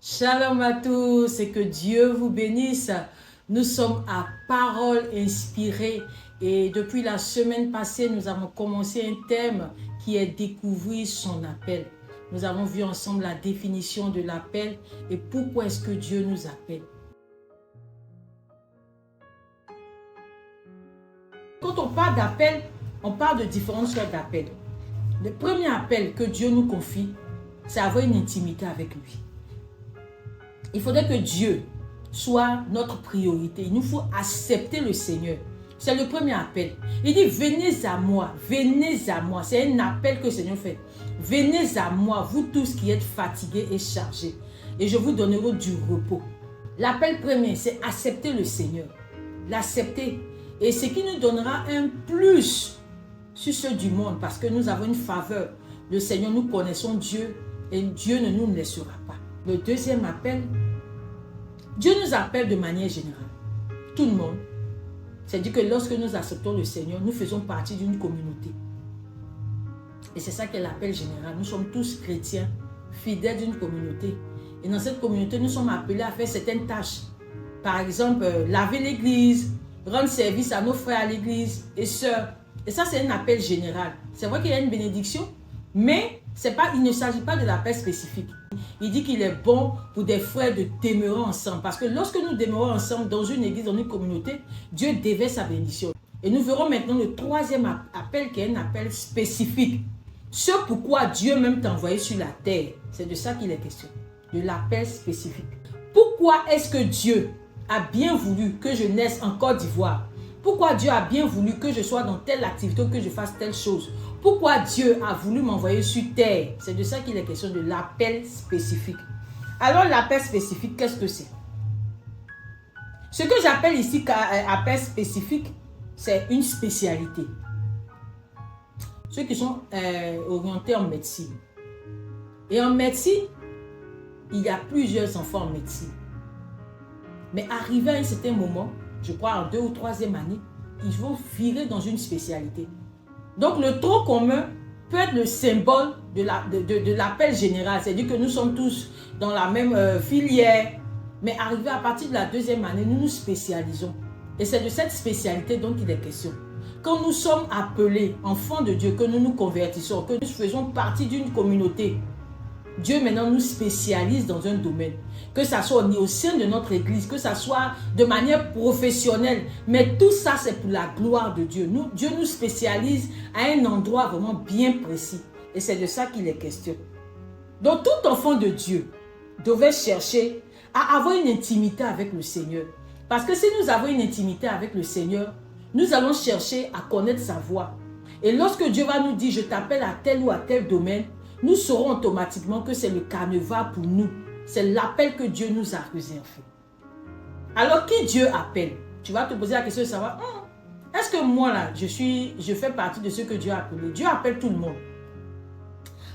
Shalom à tous et que Dieu vous bénisse. Nous sommes à Parole inspirée et depuis la semaine passée, nous avons commencé un thème qui est découvrir son appel. Nous avons vu ensemble la définition de l'appel et pourquoi est-ce que Dieu nous appelle. Quand on parle d'appel, on parle de différentes sortes d'appels. Le premier appel que Dieu nous confie, c'est avoir une intimité avec lui. Il faudrait que Dieu soit notre priorité. Il nous faut accepter le Seigneur. C'est le premier appel. Il dit, venez à moi, venez à moi. C'est un appel que le Seigneur fait. Venez à moi, vous tous qui êtes fatigués et chargés, et je vous donnerai du repos. L'appel premier, c'est accepter le Seigneur. L'accepter. Et ce qui nous donnera un plus sur ceux du monde, parce que nous avons une faveur. Le Seigneur, nous connaissons Dieu, et Dieu ne nous laissera pas. Le deuxième appel, Dieu nous appelle de manière générale. Tout le monde. C'est-à-dire que lorsque nous acceptons le Seigneur, nous faisons partie d'une communauté. Et c'est ça qu'est l'appel général. Nous sommes tous chrétiens, fidèles d'une communauté. Et dans cette communauté, nous sommes appelés à faire certaines tâches. Par exemple, laver l'église, rendre service à nos frères à l'église et sœurs. Et ça, c'est un appel général. C'est vrai qu'il y a une bénédiction, mais il ne s'agit pas de l'appel spécifique. Il dit qu'il est bon pour des frères de demeurer ensemble. Parce que lorsque nous demeurons ensemble dans une église, dans une communauté, Dieu déverse sa bénédiction. Et nous verrons maintenant le troisième appel qui est un appel spécifique. Ce pourquoi Dieu même t'a envoyé sur la terre. C'est de ça qu'il est question. De l'appel spécifique. Pourquoi est-ce que Dieu a bien voulu que je naisse en Côte d'Ivoire? Pourquoi Dieu a bien voulu que je sois dans telle activité ou que je fasse telle chose? Pourquoi Dieu a voulu m'envoyer sur terre? C'est de ça qu'il est question, de l'appel spécifique. Alors l'appel spécifique, qu'est-ce que c'est? Ce que j'appelle ici appel spécifique, c'est une spécialité. Ceux qui sont orientés en médecine. Et en médecine, il y a plusieurs enfants en médecine. Mais arrivé à un certain moment, je crois en 2e ou 3e année, ils vont virer dans une spécialité. Donc le tronc commun peut être le symbole de l'appel général. C'est-à-dire que nous sommes tous dans la même filière. Mais arrivé à partir de la 2e année, nous nous spécialisons. Et c'est de cette spécialité dont il est question. Quand nous sommes appelés enfants de Dieu, que nous nous convertissons, que nous faisons partie d'une communauté, Dieu maintenant nous spécialise dans un domaine. Que ça soit au sein de notre église, que ça soit de manière professionnelle. Mais tout ça, c'est pour la gloire de Dieu. Dieu nous spécialise à un endroit vraiment bien précis. Et c'est de ça qu'il est question. Donc tout enfant de Dieu devait chercher à avoir une intimité avec le Seigneur. Parce que si nous avons une intimité avec le Seigneur, nous allons chercher à connaître sa voix. Et lorsque Dieu va nous dire, je t'appelle à tel ou à tel domaine, nous saurons automatiquement que c'est le carnaval pour nous. C'est l'appel que Dieu nous a réservé. Alors, qui Dieu appelle? Tu vas te poser la question de savoir, est-ce que moi, là, je fais partie de ceux que Dieu a appelés? Dieu appelle tout le monde.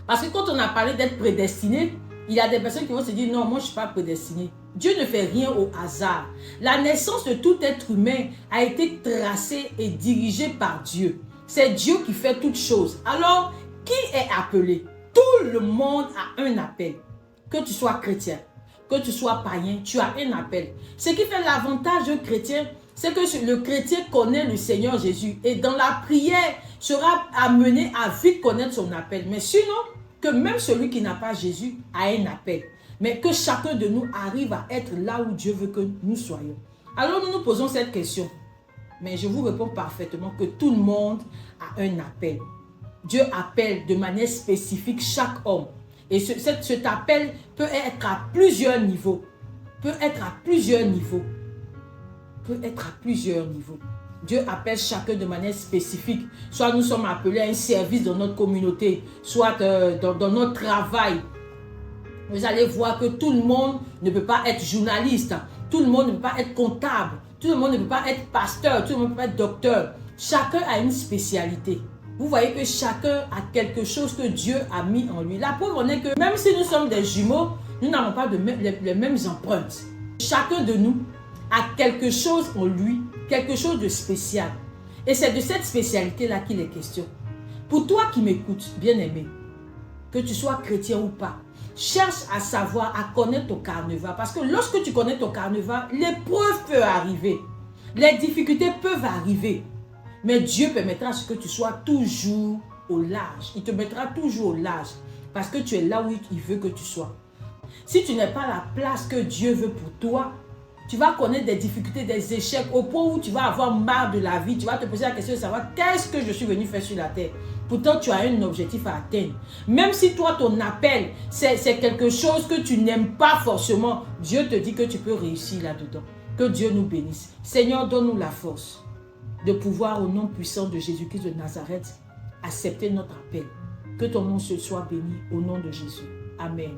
Parce que quand on a parlé d'être prédestiné, il y a des personnes qui vont se dire, non, moi, je ne suis pas prédestiné. Dieu ne fait rien au hasard. La naissance de tout être humain a été tracée et dirigée par Dieu. C'est Dieu qui fait toutes choses. Alors, qui est appelé? Tout le monde a un appel. Que tu sois chrétien, que tu sois païen, tu as un appel. Ce qui fait l'avantage d'un chrétien, c'est que le chrétien connaît le Seigneur Jésus et dans la prière sera amené à vite connaître son appel. Mais sinon, que même celui qui n'a pas Jésus a un appel. Mais que chacun de nous arrive à être là où Dieu veut que nous soyons. Alors nous nous posons cette question. Mais je vous réponds parfaitement que tout le monde a un appel. Dieu appelle de manière spécifique chaque homme. Et cet appel peut être à plusieurs niveaux. Dieu appelle chacun de manière spécifique. Soit nous sommes appelés à un service dans notre communauté, soit dans notre travail. Vous allez voir que tout le monde ne peut pas être journaliste. Tout le monde ne peut pas être comptable. Tout le monde ne peut pas être pasteur. Tout le monde ne peut pas être docteur. Chacun a une spécialité. Vous voyez que chacun a quelque chose que Dieu a mis en lui. La preuve en est que même si nous sommes des jumeaux, nous n'avons pas les mêmes empreintes. Chacun de nous a quelque chose en lui, quelque chose de spécial. Et c'est de cette spécialité-là qu'il est question. Pour toi qui m'écoutes, bien-aimé, que tu sois chrétien ou pas, Cherche à savoir, à connaître ton carnaval. Parce que lorsque tu connais ton carnaval, l'épreuve peut arriver. Les difficultés peuvent arriver. Mais Dieu permettra à ce que tu sois toujours au large. Il te mettra toujours au large. Parce que tu es là où il veut que tu sois. Si tu n'es pas à la place que Dieu veut pour toi, tu vas connaître des difficultés, des échecs, au point où tu vas avoir marre de la vie. Tu vas te poser la question de savoir qu'est-ce que je suis venu faire sur la terre. Pourtant, tu as un objectif à atteindre. Même si toi, ton appel, c'est quelque chose que tu n'aimes pas forcément, Dieu te dit que tu peux réussir là-dedans. Que Dieu nous bénisse. Seigneur, donne-nous la force de pouvoir, au nom puissant de Jésus-Christ de Nazareth, accepter notre appel. Que ton nom se soit béni au nom de Jésus. Amen.